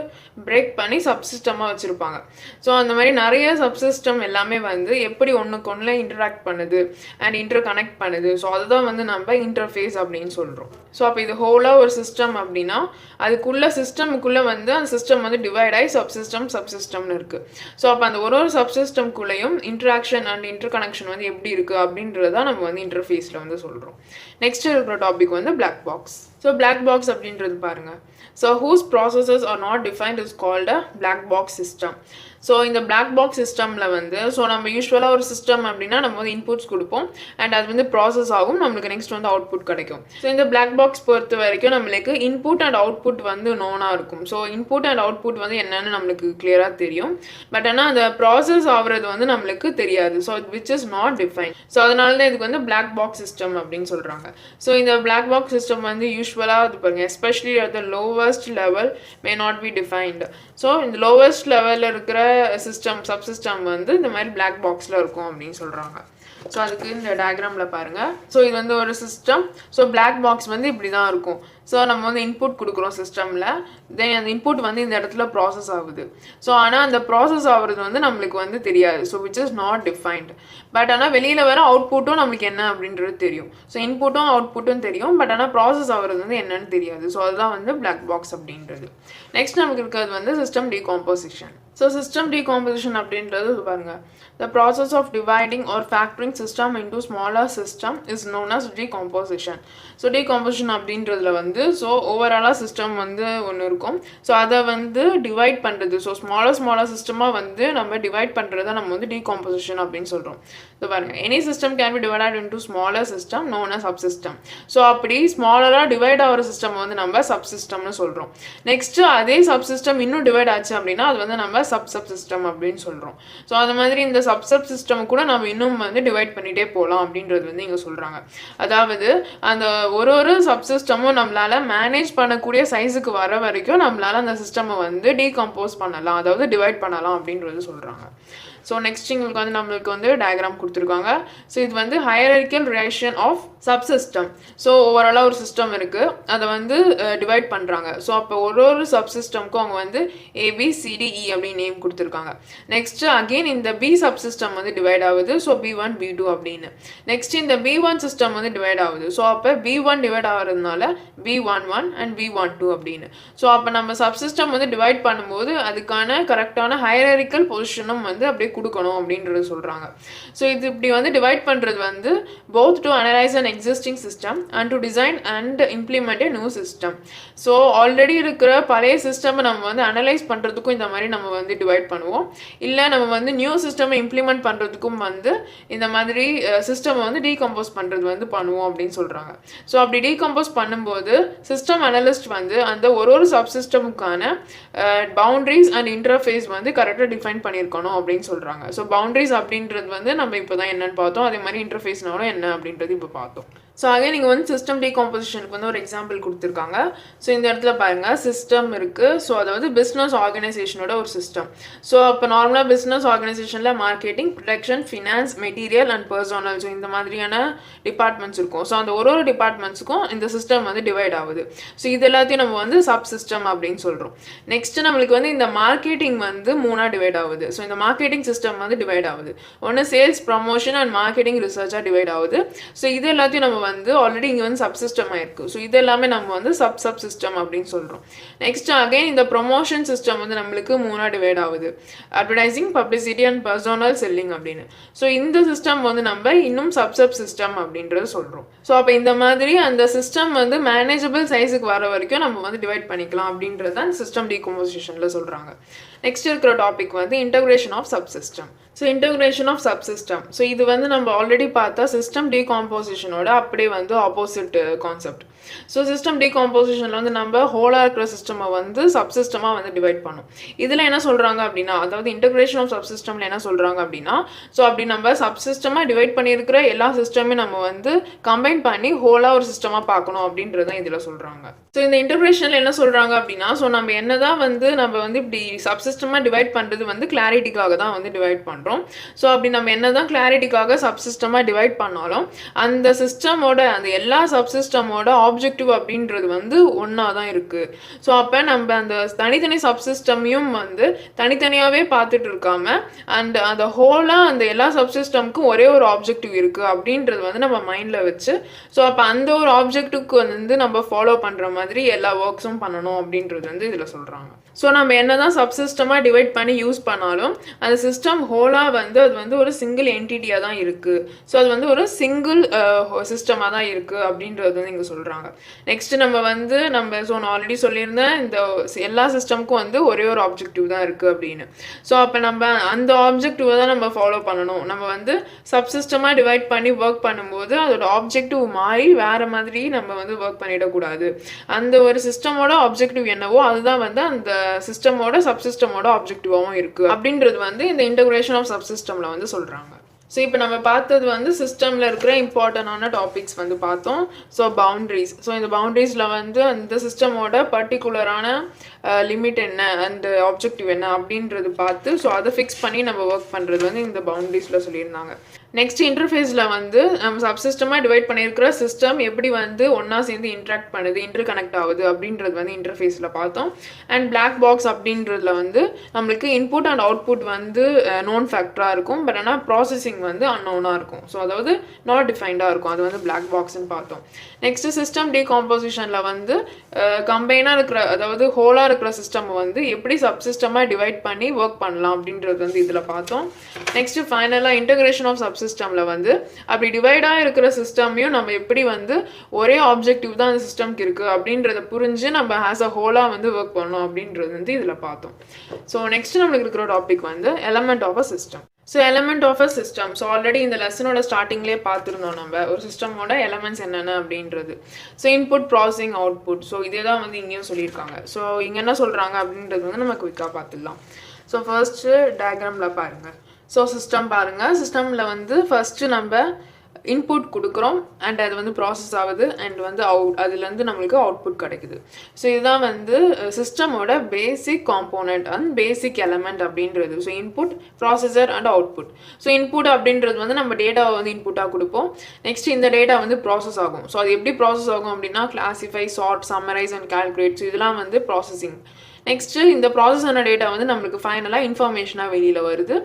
பிரேக் பண்ணி சப்சிஸ்டமாக வச்சுருப்பாங்க. ஸோ அந்த மாதிரி நிறைய சப்சிஸ்டம் எல்லாமே வந்து எப்படி ஒன்றுக்கு ஒன்றில் இன்டராக்ட் பண்ணுது அண்ட் இன்டர் கனெக்ட் பண்ணுது. ஸோ அதுதான் வந்து நம்ம இன்டர்ஃபேஸ் அப்படின்னு சொல்கிறோம். ஸோ அப்போ இது ஹோலாக ஒரு சிஸ்டம் அப்படின்னா அதுக்குள்ளே சிஸ்டமுக்குள்ளே வந்து அந்த சிஸ்டம் வந்து டிவைட் ஆகி சப்சிஸ்டம்னு இருக்குது. ஸோ அப்போ அந்த ஒரு சப்சிஸ்டம்குள்ளேயும் இன்டராக்ஷன் அண்ட் இன்டர் கனெக்ஷன் வந்து எப்படி இருக்குது அப்படின்றத நம்ம வந்து இன்டர்ஃபேஸில் வந்து சொல்கிறோம். நெக்ஸ்ட் இருக்கிற டாபிக் வந்து black box. So black box அப்படின்றது பாருங்கள், so whose processes are not defined is called a black box system. So இந்த பிளாக் பாக்ஸ் சிஸ்டமில் வந்து ஸோ நம்ம யூஸ்வலாக ஒரு சிஸ்டம் அப்படின்னா நம்ம வந்து இன்புட்ஸ் கொடுப்போம் அண்ட் அது வந்து ப்ராசஸ் ஆகும், நம்மளுக்கு நெக்ஸ்ட் வந்து அவுட்புட் கிடைக்கும். ஸோ இந்த பிளாக் பாக்ஸ் பொறுத்த வரைக்கும் நம்மளுக்கு இன்புட் அண்ட் அவுட்புட் வந்து நோனாக இருக்கும். ஸோ இன்புட் அண்ட் அவுட்புட் வந்து என்னன்னு நம்மளுக்கு கிளியராக தெரியும், பட் ஆனால் அந்த ப்ராசஸ் ஆகிறது வந்து நம்மளுக்கு தெரியாது. So which is not define. So அதனால தான் இதுக்கு வந்து பிளாக் பாக்ஸ் சிஸ்டம் அப்படின்னு சொல்கிறாங்க. ஸோ இந்த பிளாக் பாக்ஸ் சிஸ்டம் வந்து யூஸ்வலாக இது பாருங்க, especially at the lowest level may not be defined. So இந்த லோவஸ்ட் லெவலில் இருக்கிற சிஸ்டம் சப்சிஸ்டம் வந்து இந்த மாதிரி பிளாக் பாக்ஸில் இருக்கும் அப்படின்னு சொல்கிறாங்க. ஸோ அதுக்கு இந்த டயக்ராமில் பாருங்கள். ஸோ இது வந்து ஒரு சிஸ்டம். ஸோ பிளாக் பாக்ஸ் வந்து இப்படி தான் இருக்கும். ஸோ நம்ம வந்து இன்புட் கொடுக்குறோம் சிஸ்டமில், தென் அந்த இன்புட் வந்து இந்த இடத்துல ப்ராசஸ் ஆகுது. ஸோ ஆனால் அந்த ப்ராசஸ் ஆகுறது வந்து நம்மளுக்கு வந்து தெரியாது. So which is not defined. But ஆனால் வெளியில் வர அவுட்புட்டும் நம்மளுக்கு என்ன அப்படின்றது தெரியும். ஸோ இன்புட்டும் அவுட்புட்டும் தெரியும், பட் ஆனால் ப்ராசஸ் ஆகுறது வந்து என்னன்னு தெரியாது. ஸோ அதுதான் வந்து பிளாக் பாக்ஸ் அப்படின்றது. நெக்ஸ்ட் நமக்கு இருக்கிறது வந்து system decomposition. So system decomposition அப்படின்றது பாருங்கள், the process of dividing or factoring system into smaller system is known as decomposition. So decomposition அப்படின்றதுல வந்து ஸோ ஓவராலாக சிஸ்டம் வந்து ஒன்று இருக்கும். ஸோ அதை வந்து டிவைட் பண்ணுறது, ஸோ ஸ்மாலர் சிஸ்டமாக வந்து நம்ம டிவைட் பண்ணுறத நம்ம வந்து டீகாம்போசிஷன் அப்படின்னு சொல்கிறோம். ஸோ பாருங்கள், any system can be divided into smaller system known as subsystem. So அப்படி ஸ்மாலராக டிவைட் ஆகிற சிஸ்டம் வந்து நம்ம சப்சிஸ்டம்னு சொல்கிறோம். நெக்ஸ்ட்டு அதே சப்சிஸ்டம் இன்னும் டிவைட் ஆச்சு அப்படின்னா அது வந்து நம்ம சப்சிஸ்டம் அப்படின்னு சொல்கிறோம். ஸோ அது மாதிரி இந்த சப் சிஸ்டம் கூட நம்ம இன்னும் வந்து டிவைட் பண்ணிகிட்டே போகலாம் அப்படின்றது வந்து இங்கே சொல்கிறாங்க. அதாவது அந்த ஒரு சப்சிஸ்டமும் நம்மளால் மேனேஜ் பண்ணக்கூடிய சைஸுக்கு வர வரைக்கும் நம்மளால் அந்த சிஸ்டமை வந்து டீகம்போஸ் பண்ணலாம், அதாவது டிவைட் பண்ணலாம் அப்படின்றது சொல்கிறாங்க. ஸோ நெக்ஸ்ட் எங்களுக்கு வந்து நம்மளுக்கு வந்து டயக்ராம் கொடுத்துருக்காங்க. ஸோ இது வந்து hierarchical relation of subsystem. So ஓவராலாக ஒரு சிஸ்டம் இருக்குது, அதை வந்து டிவைட் பண்ணுறாங்க. ஸோ அப்போ ஒரு சப்சிஸ்டம்க்கும் அவங்க வந்து ABCDE அப்படின்னு நேம் கொடுத்துருக்காங்க. நெக்ஸ்ட்டு அகெயின் இந்த B சப்சிஸ்டம் வந்து டிவைட் ஆகுது. ஸோ B1 B2 அப்படின்னு. நெக்ஸ்ட் இந்த B1 சிஸ்டம் வந்து டிவைட் ஆகுது. ஸோ அப்போ B1 டிவைட் ஆகிறதுனால B11 அண்ட் B12 அப்படின்னு. ஸோ அப்போ நம்ம சப்சிஸ்டம் வந்து டிவைட் பண்ணும்போது அதுக்கான கரெக்டான ஹையரார்க்கியல் பொசிஷனும் வந்து அப்படியே கொடுக்கணும் அப்படின்றது சொல்கிறாங்க. ஸோ இது இப்படி வந்து டிவைட் பண்ணுறது வந்து both to analyze an existing system and to design and implement a new system. So already இருக்கிற பழைய சிஸ்டம் நம்ம வந்து அனலைஸ் பண்ணுறதுக்கும் இந்த மாதிரி நம்ம வந்து டிவைட் பண்ணுவோம், இல்லை நம்ம வந்து நியூ சிஸ்டம் இம்ப்ளிமெண்ட் பண்ணுறதுக்கும் வந்து இந்த மாதிரி சிஸ்டம் வந்து டீகம்போஸ் பண்ணுறது வந்து பண்ணுவோம் அப்படின்னு சொல்கிறாங்க. ஸோ அப்படி டீகம்போஸ் பண்ணும்போது சிஸ்டம் அனலிஸ்ட் வந்து அந்த ஒரு சப்சிஸ்டமுக்கான பவுண்டரிஸ் அண்ட் இன்டர்ஃபேஸ் வந்து கரெக்டாக டிஃபைன் பண்ணியிருக்கணும் அப்படின்னு சொல்கிறாங்க. ஸோ பவுண்டரிஸ் அப்படின்றது வந்து நம்ம இப்போ தான் என்னன்னு பார்த்தோம், அதே மாதிரி இன்டர்ஃபேஸ்னாலும் என்ன அப்படின்றது இப்போ பார்த்தோம். ஸோ அகே நீங்கள் வந்து சிஸ்டம் டீகாம்போசிஷனுக்கு வந்து ஒரு எக்ஸாம்பிள் கொடுத்துருக்காங்க. ஸோ இந்த இடத்துல பாருங்கள், சிஸ்டம் இருக்குது. ஸோ அதாவது பிஸ்னஸ் ஆர்கனைசேஷனோட ஒரு சிஸ்டம். ஸோ இப்போ நார்மலாக பிஸ்னஸ் ஆர்கனைசேஷனில் marketing, production, finance, material and personnel, so இந்த மாதிரியான டிபார்ட்மெண்ட்ஸ் இருக்கும். ஸோ அந்த ஒரு டிபார்ட்மெண்ட்ஸுக்கும் இந்த சிஸ்டம் வந்து டிவைட் ஆகுது. ஸோ இது எல்லாத்தையும் நம்ம வந்து சப் சிஸ்டம் அப்படின்னு சொல்கிறோம். நெக்ஸ்ட் நம்மளுக்கு வந்து இந்த மார்க்கெட்டிங் வந்து 3ஆக டிவைட் ஆகுது. ஸோ இந்த மார்க்கெட்டிங் சிஸ்டம் வந்து டிவைட் ஆகுது. ஒன்று சேல்ஸ், ப்ரமோஷன் அண்ட் மார்க்கெட்டிங் ரிசர்ச்சாக டிவைட் ஆகுது. ஸோ இது எல்லாத்தையும் நம்ம வந்து ஆல்ரெடி இங்கே வந்து சப்சிஸ்டம் ஆயிருக்கு. ஸோ இது எல்லாமே நம்ம வந்து சப் சிஸ்டம் அப்படின்னு சொல்கிறோம். நெக்ஸ்ட் அகைன் இந்த ப்ரொமோஷன் சிஸ்டம் வந்து நம்மளுக்கு 3ஆக டிவைட் ஆகுது. Advertising, publicity and personal selling அப்படின்னு. ஸோ இந்த சிஸ்டம் வந்து நம்ம இன்னும் சப் சிஸ்டம் அப்படின்றது சொல்கிறோம். ஸோ அப்போ இந்த மாதிரி அந்த சிஸ்டம் வந்து மேனேஜபிள் சைஸுக்கு வர வரைக்கும் நம்ம வந்து டிவைட் பண்ணிக்கலாம் அப்படின்றது தான் சிஸ்டம் டீகம்போசிஷனில் சொல்கிறாங்க. நெக்ஸ்ட் இருக்கிற டாபிக் வந்து integration of subsystem. So integration of subsystem. So இது வந்து நம்ம ஆல்ரெடி பார்த்தா சிஸ்டம் டீகாம்போசிஷனோட அப்படியே வந்து ஆப்போசிட் கான்செப்ட். ஸோ சிஸ்டம் டீகாம்போசிஷனில் வந்து நம்ம ஹோலாக இருக்கிற சிஸ்டமை வந்து சப்சிஸ்டமாக வந்து டிவைட் பண்ணும். இதில் என்ன சொல்கிறாங்க அப்படின்னா, அதாவது இன்டகிரேஷன் ஆஃப் சப்சிஸ்டமில் என்ன சொல்கிறாங்க அப்படின்னா, ஸோ அப்படி நம்ம சப்சிஸ்டமாக டிவைட் பண்ணியிருக்கிற எல்லா சிஸ்டமே நம்ம வந்து கம்பைன் பண்ணி ஹோலாக ஒரு சிஸ்டமாக பார்க்கணும் அப்படின்றது தான் இதில் சொல்கிறாங்க. ஸோ இந்த இன்டகிரேஷனில் என்ன சொல்கிறாங்க அப்படின்னா, ஸோ நம்ம என்ன தான் வந்து நம்ம வந்து இப்படி சப்சிஸ்டமாக டிவைட் பண்ணுறது வந்து கிளாரிட்டிக்காக தான் வந்து டிவைட் பண்ணுறோம். ஸோ அப்படி நம்ம என்ன தான் கிளாரிட்டிக்காக சப்சிஸ்டமாக டிவைட் பண்ணாலும் அந்த சிஸ்டமோட அந்த எல்லா சப்சிஸ்டமோட ஆப்ஜெக்டிவ் அப்படின்றது வந்து ஒன்றா தான் இருக்குது. ஸோ அப்போ நம்ம அந்த தனித்தனி சப்சிஸ்டமையும் வந்து தனித்தனியாகவே பார்த்துட்டு இருக்காம அண்ட் அந்த ஹோலாக அந்த எல்லா சப்சிஸ்டமுக்கும் ஒரே ஒரு ஆப்ஜெக்டிவ் இருக்குது அப்படின்றது வந்து நம்ம மைண்டில் வச்சு ஸோ அப்போ அந்த ஒரு ஆப்ஜெக்டிவ்க்கு வந்து நம்ம ஃபாலோ பண்ணுற மாதிரி எல்லா ஒர்க்ஸும் பண்ணணும் அப்படின்றது வந்து இதில் சொல்கிறாங்க. ஸோ நம்ம என்ன தான் சப்சிஸ்டமாக டிவைட் பண்ணி யூஸ் பண்ணாலும் அந்த சிஸ்டம் ஹோலாக வந்து அது வந்து ஒரு சிங்கிள் என்டிட்டியாக தான் இருக்குது. ஸோ அது வந்து ஒரு சிங்கிள் சிஸ்டமாக தான் இருக்குது அப்படின்றது வந்து இங்கே சொல்கிறாங்க. சொல்கிறாங்க. நெக்ஸ்ட்டு நம்ம நான் ஆல்ரெடி சொல்லியிருந்தேன் இந்த எல்லா சிஸ்டம்க்கும் வந்து ஒரே ஒரு ஆப்ஜெக்டிவ் தான் இருக்குது அப்படின்னு. ஸோ அப்போ நம்ம அந்த ஆப்ஜெக்டிவை தான் நம்ம ஃபாலோ பண்ணணும். நம்ம வந்து சப்சிஸ்டமாக டிவைட் பண்ணி ஒர்க் பண்ணும்போது அதோட ஆப்ஜெக்டிவ் மாறி வேறு மாதிரி நம்ம வந்து ஒர்க் பண்ணிடக்கூடாது. அந்த ஒரு சிஸ்டமோட ஆப்ஜெக்டிவ் என்னவோ அதுதான் வந்து அந்த சிஸ்டமோட சப்சிஸ்டமோட ஆப்ஜெக்டிவாகவும் இருக்குது அப்படின்றது வந்து இந்த இன்டகிரேஷன் ஆஃப் சப்சிஸ்டமில் வந்து சொல்கிறாங்க. ஸோ இப்போ நம்ம பார்த்தது வந்து சிஸ்டமில் இருக்கிற இம்பார்ட்டண்டான டாபிக்ஸ் வந்து பார்த்தோம். So boundaries. ஸோ இந்த பவுண்ட்ரிஸில் வந்து அந்த சிஸ்டமோட பர்டிகுலரான லிமிட் என்ன அண்ட் ஆப்ஜெக்டிவ் என்ன அப்படின்றது பார்த்து ஸோ அதை ஃபிக்ஸ் பண்ணி நம்ம ஒர்க் பண்ணுறது வந்து இந்த பவுண்ட்ரிஸில் சொல்லியிருந்தாங்க. நெக்ஸ்ட் இன்டர்ஃபேஸில் வந்து நம்ம சப்சிஸ்டமாக டிவைட் பண்ணியிருக்கிற சிஸ்டம் எப்படி வந்து ஒன்றா சேர்ந்து இன்ட்ராக்ட் பண்ணுது, இன்டர் கனெக்ட் ஆகுது அப்படின்றது வந்து இன்டர்ஃபேஸில் பார்த்தோம். அண்ட் பிளாக் பாக்ஸ் அப்படின்றதுல வந்து நம்மளுக்கு இன்புட் அண்ட் அவுட்புட் வந்து நோன் ஃபேக்டராக இருக்கும். பட் ஆனால் ப்ராசஸிங் வந்து அன்னோனாக இருக்கும். ஸோ அதாவது நாட் டிஃபைன்டாக இருக்கும். அது வந்து பிளாக் பாக்ஸ்ன்னு பார்த்தோம். நெக்ஸ்ட் சிஸ்டம் டீகாம்போசிஷனில் வந்து கம்பைனாக இருக்கிற அதாவது ஹோலாக இருக்கிற சிஸ்டம் வந்து எப்படி சப்சிஸ்டமாக டிவைட் பண்ணி ஒர்க் பண்ணலாம் அப்படின்றது வந்து இதில் பார்த்தோம். நெக்ஸ்ட் ஃபைனலாக இன்டகிரேஷன் ஆஃப் சப்சிஸ்டமில் வந்து அப்படி டிவைடாக இருக்கிற சிஸ்டமையும் நம்ம எப்படி வந்து ஒரே ஆப்ஜெக்டிவ் தான் அந்த சிஸ்டம்க்கு இருக்குது அப்படின்றத புரிஞ்சு நம்ம ஆஸ் அ ஹோலாக வந்து ஒர்க் பண்ணணும் அப்படின்றது வந்து இதில் பார்த்தோம். ஸோ நெக்ஸ்ட் நம்மளுக்கு இருக்கிற டாபிக் வந்து element of a system. So element of a system. So already இந்த லெசனோட ஸ்டார்டிங்லேயே பார்த்துருந்தோம் நம்ம ஒரு சிஸ்டமோட எலமெண்ட்ஸ் என்னென்ன அப்படின்றது. So input, processing, output. So இதே தான் வந்து இங்கேயும் சொல்லியிருக்காங்க. ஸோ இங்கே என்ன சொல்கிறாங்க அப்படின்றது வந்து நம்ம குயிக்காக பார்த்துடலாம். ஸோ ஃபர்ஸ்ட்டு டயக்ராமில் பாருங்கள். ஸோ சிஸ்டம் பாருங்கள். சிஸ்டமில் வந்து ஃபஸ்ட்டு நம்ம இன்புட் கொடுக்குறோம் அண்ட் அது வந்து ப்ராசஸ் ஆகுது அண்ட் வந்து அதுலேருந்து நம்மளுக்கு அவுட்புட் கிடைக்குது. ஸோ இதுதான் வந்து சிஸ்டமோட பேசிக் காம்போனண்ட் அண்ட் பேசிக் எலமெண்ட் அப்படின்றது. So input, processor and output. So input அப்படின்றது வந்து நம்ம டேட்டாவை வந்து இன்புட்டாக கொடுப்போம். நெக்ஸ்ட் இந்த டேட்டா வந்து ப்ராசஸ் ஆகும். ஸோ அது எப்படி ப்ராசஸ் ஆகும் அப்படின்னா classify, sort, summarize and calculate. So இதெல்லாம் வந்து ப்ராசஸிங். நெக்ஸ்ட்டு இந்த ப்ராசஸ் ஆன டேட்டா வந்து நம்மளுக்கு ஃபைனலாக இன்ஃபர்மேஷனாக வெளியில் வருது.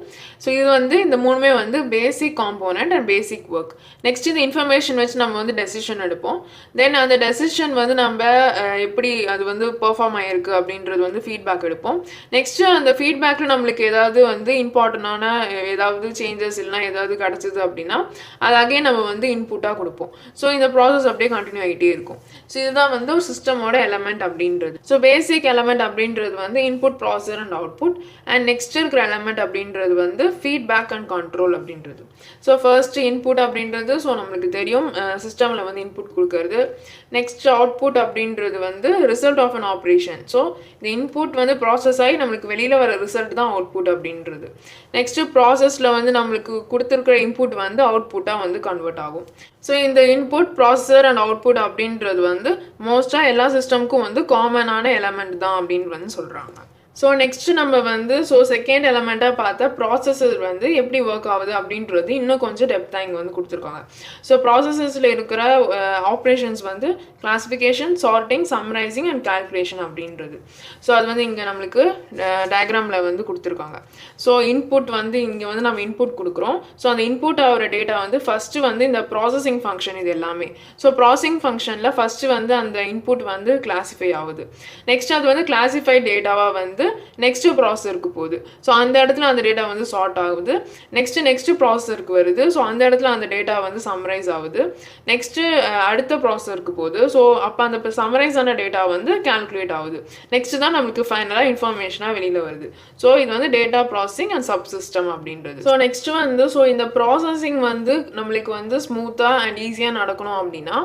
ஸோ இது வந்து இந்த மூணுமே வந்து basic component and basic work. Next இந்த இன்ஃபர்மேஷன் வச்சு நம்ம வந்து டெசிஷன் எடுப்போம். தென் அந்த டெசிஷன் வந்து நம்ம எப்படி அது வந்து பெர்ஃபார்ம் ஆகிருக்கு அப்படின்றது வந்து ஃபீட்பேக் எடுப்போம். நெக்ஸ்ட்டு அந்த ஃபீட்பேக்கில் நம்மளுக்கு ஏதாவது வந்து இம்பார்ட்டண்டான ஏதாவது சேஞ்சஸ் இல்லைனா ஏதாவது கிடச்சிது அப்படின்னா அது அகைன் நம்ம வந்து இன்புட்டாக கொடுப்போம். ஸோ இந்த ப்ராசஸ் அப்படியே கண்டினியூ ஆகிட்டே இருக்கும். ஸோ இதுதான் வந்து ஒரு சிஸ்டமோட எலமெண்ட் அப்படின்றது. ஸோ பேசிக் எலமெண்ட் அப்படின்றது வந்து input, processor and output. And next இருக்கிற எலமெண்ட் அப்படின்றது வந்து ஃபீட்பேக் அண்ட் கண்ட்ரோல் அப்படின்றது. ஸோ ஃபர்ஸ்ட் இன்புட் அப்படின்றது ஸோ நம்மளுக்கு தெரியும் சிஸ்டமில் வந்து இன்புட் கொடுக்கறது. நெக்ஸ்ட் அவுட்புட் அப்படின்றது வந்து result of an operation. So இந்த இன்புட் வந்து ப்ராசஸ் ஆகி நம்மளுக்கு வெளியில் வர ரிசல்ட் தான் அவுட்புட் அப்படின்றது. நெக்ஸ்ட்டு ப்ராசஸில் வந்து நம்மளுக்கு கொடுத்துருக்கிற இன்புட் வந்து அவுட்புட்டாக வந்து கன்வெர்ட் ஆகும். ஸோ இந்த இன்புட், ப்ராசஸர் அண்ட் அவுட்புட் அப்படின்றது வந்து மோஸ்ட்டாக எல்லா சிஸ்டம்க்கும் வந்து காமனான எலமெண்ட் தான் அப்படின்னு வந்து சொல்கிறாங்க. ஸோ நெக்ஸ்ட்டு நம்ம வந்து செகண்ட் எலமெண்ட்டாக பார்த்தா ப்ராசஸர் வந்து எப்படி ஒர்க் ஆகுது அப்படின்றது இன்னும் கொஞ்சம் டெப்த்தாக இங்கே வந்து கொடுத்துருக்காங்க. ஸோ ப்ராசஸஸில் இருக்கிற ஆப்ரேஷன்ஸ் வந்து classification, sorting, summarizing and calculation அப்படின்றது. ஸோ அது வந்து இங்கே நம்மளுக்கு டயக்ராமில் வந்து கொடுத்துருக்காங்க. ஸோ இன்புட் வந்து இங்கே வந்து நம்ம இன்புட் கொடுக்குறோம். ஸோ அந்த இன்புட் ஆகிற டேட்டா வந்து ஃபஸ்ட்டு வந்து இந்த ப்ராசஸிங் ஃபங்க்ஷன் இது எல்லாமே. ஸோ ப்ராசஸிங் ஃபங்க்ஷனில் ஃபஸ்ட்டு வந்து அந்த இன்புட் வந்து கிளாஸிஃபை ஆகுது. நெக்ஸ்ட் அது வந்து கிளாஸிஃபைட் டேட்டாவாக வந்து நெக்ஸ்ட் ப்ராசஸருக்கு போகுது. ஸோ அந்த இடத்துல அந்த டேட்டா வந்து சார்ட் ஆகுது. நெக்ஸ்ட் ப்ராசஸருக்கு வருது. ஸோ அந்த இடத்துல அந்த டேட்டா வந்து சம்மரைஸ் ஆகுது. நெக்ஸ்ட்டு அடுத்த ப்ராசஸருக்கு போகுது. ஸோ அப்போ அந்த சம்மரைஸ் ஆன டேட்டா வந்து கால்குலேட் ஆகுது. நெக்ஸ்ட் தான் நம்மளுக்கு ஃபைனலாக இன்ஃபர்மேஷனாக வெளியில் வருது. ஸோ இது வந்து டேட்டா ப்ராசஸிங் அண்ட் சப்சிஸ்டம் அப்படின்றது. ஸோ நெக்ஸ்ட் வந்து இந்த ப்ராசஸிங் வந்து நம்மளுக்கு வந்து ஸ்மூத்தாக அண்ட் ஈஸியாக நடக்கணும் அப்படின்னா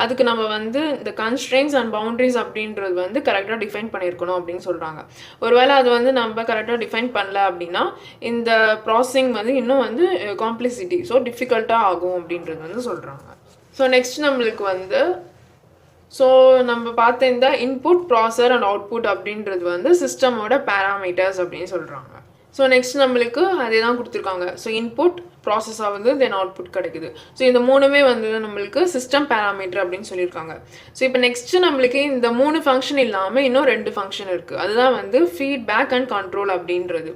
அதுக்கு நம்ம வந்து இந்த கன்ஸ்ட்ரெயின்ஸ் அண்ட் பவுண்ட்ரிஸ் அப்படின்றது வந்து கரெக்டாக டிஃபைன் பண்ணியிருக்கணும் அப்படின்னு சொல்கிறாங்க. ஒருவேளை அது வந்து நம்ம கரெக்டாக டிஃபைன் பண்ணல அப்படின்னா இந்த ப்ராசஸிங் வந்து இன்னும் வந்து காம்ப்ளெக்சிட்டி டிஃபிகல்ட்டாக ஆகும் அப்படின்றது வந்து சொல்கிறாங்க. ஸோ நெக்ஸ்ட் நம்மளுக்கு வந்து நம்ம பார்த்த இந்த இன்புட், ப்ராசஸர் அண்ட் அவுட்புட் அப்படின்றது வந்து சிஸ்டமோட பேராமீட்டர்ஸ் அப்படின்னு சொல்கிறாங்க. ஸோ நெக்ஸ்ட் நம்மளுக்கு அதே தான் கொடுத்துருக்காங்க. ஸோ இன்புட், ப்ராசஸ் ஆகுது, தென் அவுட்புட் கிடைக்குது. ஸோ இந்த மூணுமே வந்து நம்மளுக்கு சிஸ்டம் பேராமீட்டர் அப்படின்னு சொல்லியிருக்காங்க. ஸோ இப்போ நெக்ஸ்ட்டு நம்மளுக்கு இந்த 3 ஃபங்க்ஷன் இல்லாமல் இன்னும் 2 ஃபங்க்ஷன் இருக்குது. அதுதான் வந்து ஃபீட்பேக் அண்ட் கண்ட்ரோல் அப்படின்றது.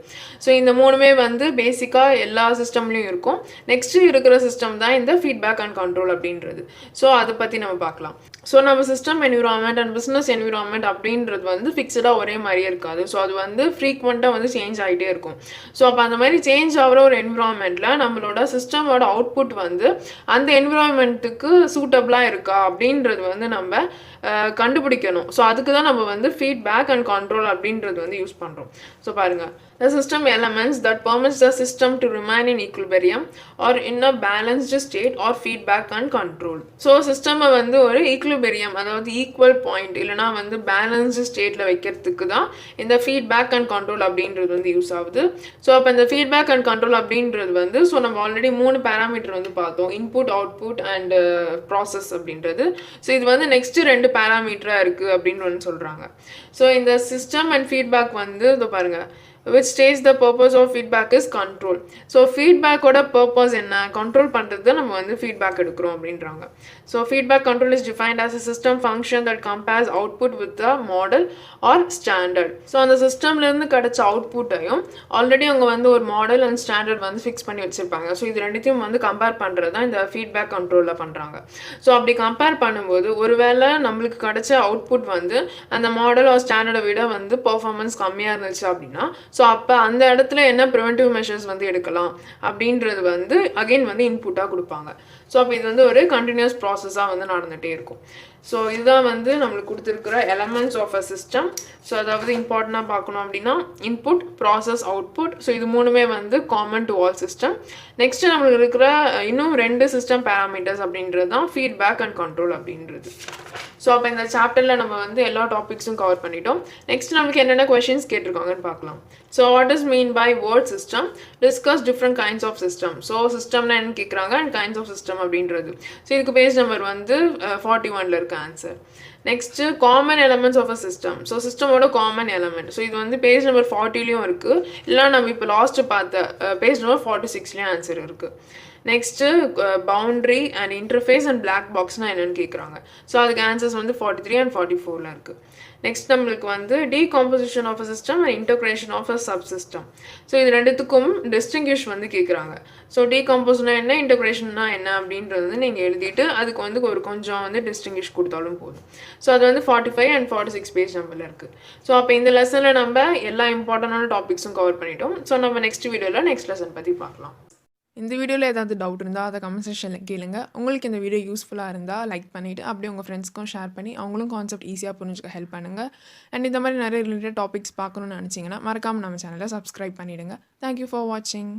ஸோ இந்த மூணுமே வந்து பேசிக்காக எல்லா சிஸ்டம்லேயும் இருக்கும். நெக்ஸ்ட்டு இருக்கிற சிஸ்டம் தான் இந்த ஃபீட்பேக் அண்ட் கண்ட்ரோல் அப்படின்றது. ஸோ அதை பற்றி நம்ம பார்க்கலாம். ஸோ நம்ம system environment and business environment அப்படின்றது வந்து ஃபிக்ஸடாக ஒரே மாதிரியே இருக்காது. ஸோ அது வந்து ஃப்ரீக்வெண்ட்டாக வந்து சேஞ்ச் ஆகிட்டே இருக்கும். ஸோ அப்போ அந்த மாதிரி சேஞ்ச் ஆகிற ஒரு என்விரான்மெண்ட்டில் நம்ம நம்மளோட சிஸ்டமோட அவுட்புட் வந்து அந்த என்விரான்மெண்ட்டுக்கு சூட்டபிளாக இருக்கா அப்படின்றது வந்து நம்ம கண்டுபிடிக்கணும். ஸோ அதுக்கு தான் நம்ம வந்து ஃபீட்பேக் அண்ட் கண்ட்ரோல் அப்படின்றது வந்து யூஸ் பண்ணுறோம். ஸோ பாருங்கள், the system elements that permits the system to remain in equilibrium or in a balanced state or feedback and control. So system வந்து ஒரு equilibrium, அதாவது equal point இல்லைனா வந்து balanced stateல வைக்கிறதுக்கு தான் இந்த feedback and control அப்படின்றது வந்து யூஸ் ஆகுது. ஸோ அப்போ இந்த feedback and control அப்படின்றது வந்து ஸோ நம்ம ஆல்ரெடி 3 பேராமீட்டர் வந்து பார்த்தோம், இன்புட், அவுட்புட் அண்ட் ப்ராசஸ் அப்படின்றது. ஸோ இது வந்து நெக்ஸ்ட் 2 பேராமீட்டராக இருக்குது அப்படின்னு வந்து சொல்கிறாங்க. ஸோ இந்த சிஸ்டம் அண்ட் ஃபீட்பேக் வந்து இதோ பாருங்கள், which states the purpose of feedback is control. So feedback ஓட purpose என்ன, control பண்ணுறது நம்ம வந்து feedback எடுக்கிறோம் அப்படின்றாங்க. So feedback control is defined as a system function that compares output with the model or standard. So அந்த சிஸ்டம்லேருந்து கிடைச்ச அவுட்புட்டையும் already அவங்க வந்து ஒரு மாடல் அண்ட் ஸ்டாண்டர்ட் வந்து ஃபிக்ஸ் பண்ணி வச்சுருப்பாங்க. ஸோ இது ரெண்டுத்தையும் வந்து கம்பேர் பண்ணுறது தான் இந்த ஃபீட்பேக் கண்ட்ரோலில் பண்ணுறாங்க. ஸோ அப்படி கம்பேர் பண்ணும்போது ஒருவேளை நம்மளுக்கு கிடைச்ச அவுட்புட் வந்து அந்த மாடல் ஆர் ஸ்டாண்டர்டை விட வந்து பர்ஃபார்மன்ஸ் கம்மியாக இருந்துச்சு அப்படின்னா ஸோ அப்போ அந்த இடத்துல என்ன ப்ரிவென்டிவ் மெஷர்ஸ் வந்து எடுக்கலாம் அப்படின்றது வந்து அகெயின் வந்து இன்புட்டாக கொடுப்பாங்க. ஸோ அப்போ இது வந்து ஒரு கண்டினியூஸ் ப்ராசஸாக வந்து நடந்துகிட்டே இருக்கும். ஸோ இதுதான் வந்து நம்மளுக்கு கொடுத்துருக்கிற elements of a system. So அதாவது இம்பார்ட்டண்ட்டாக பார்க்கணும் அப்படின்னா இன்புட், ப்ராசஸ், அவுட்புட். ஸோ இது மூணுமே வந்து common to all system. Next நம்மளுக்கு இருக்கிற இன்னும் 2 சிஸ்டம் பேராமீட்டர்ஸ் அப்படின்றது தான் ஃபீட்பேக் அண்ட் கண்ட்ரோல் அப்படின்றது. ஸோ அப்போ இந்த சாப்டரில் நம்ம வந்து எல்லா டாபிக்ஸும் கவர் பண்ணிட்டோம். நெக்ஸ்ட் நம்மளுக்கு என்னென்ன கொஷின்ஸ் கேட்டிருக்காங்கன்னு பார்க்கலாம். So what is mean by word system, discuss different kinds of system. So சிஸ்டம்னா என்ன கேட்குறாங்க அண்ட் கைண்ட்ஸ் ஆஃப் சிஸ்டம் அப்படின்றது. ஸோ இதுக்கு பேஜ் நம்பர் வந்து 41 இருக்க answer. Next common elements of a system. So சிஸ்டமோட காமன் எலமெண்ட். ஸோ இது வந்து பேஜ் நம்பர் 40லையும் இருக்குது, இல்லை நம்ம இப்போ லாஸ்ட்டு பார்த்த பேஜ் நம்பர் 46லேயும் ஆன்சர் இருக்குது. Next boundary and interface and black பாக்ஸ்னால் என்னென்னு கேட்குறாங்க. ஸோ அதுக்கு ஆன்சர்ஸ் வந்து 43 அண்ட் 44ல் இருக்குது. நெக்ஸ்ட் நம்மளுக்கு வந்து decomposition of a system and integration of a subsystem. So இது ரெண்டுத்துக்கும் டிஸ்டிங்விஷ் வந்து கேட்குறாங்க. ஸோ டீகாம்போஸ்னா என்ன, இன்டகிரேஷன்னா என்ன அப்படின்றது வந்து நீங்கள் எழுதிட்டு அதுக்கு வந்து ஒரு கொஞ்சம் வந்து டிஸ்டிங்விஷ் கொடுத்தாலும் போதும். ஸோ அது வந்து 45 அண்ட் 46 பேஜ் நம்பரில் இருக்குது. ஸோ அப்போ இந்த லெசனில் நம்ம எல்லா இம்பார்ட்டண்டான டாபிக்ஸும் கவர் பண்ணிட்டோம். ஸோ நம்ம நெக்ஸ்ட் வீடியோவில் நெக்ஸ்ட் லெசன் பற்றி பார்க்கலாம். இந்த வீடியோவில் ஏதாவது டவுட் இருந்தால் அதை கமெண்ட் செக்ஷனில் கேளுங்க. உங்களுக்கு இந்த வீடியோ யூஸ்ஃபுல்லாக இருந்தால் லைக் பண்ணிவிட்டு அப்படியே உங்கள் ஃப்ரெண்ட்ஸ்க்கும் ஷேர் பண்ணி அவங்களும் கான்செப்ட் ஈஸியாக புரிஞ்சுக்க ஹெல்ப் பண்ணுங்கள். அண்ட் இந்த மாதிரி நிறைய ரிலேட்டட் டாபிக்ஸ் பார்க்கணுன்னு நினச்சிங்கன்னா மறக்காமல் நம்ம சேனலை சப்ஸ்கிரைப் பண்ணிவிடுங்க. தேங்க்யூ ஃபார் வாட்சிங்.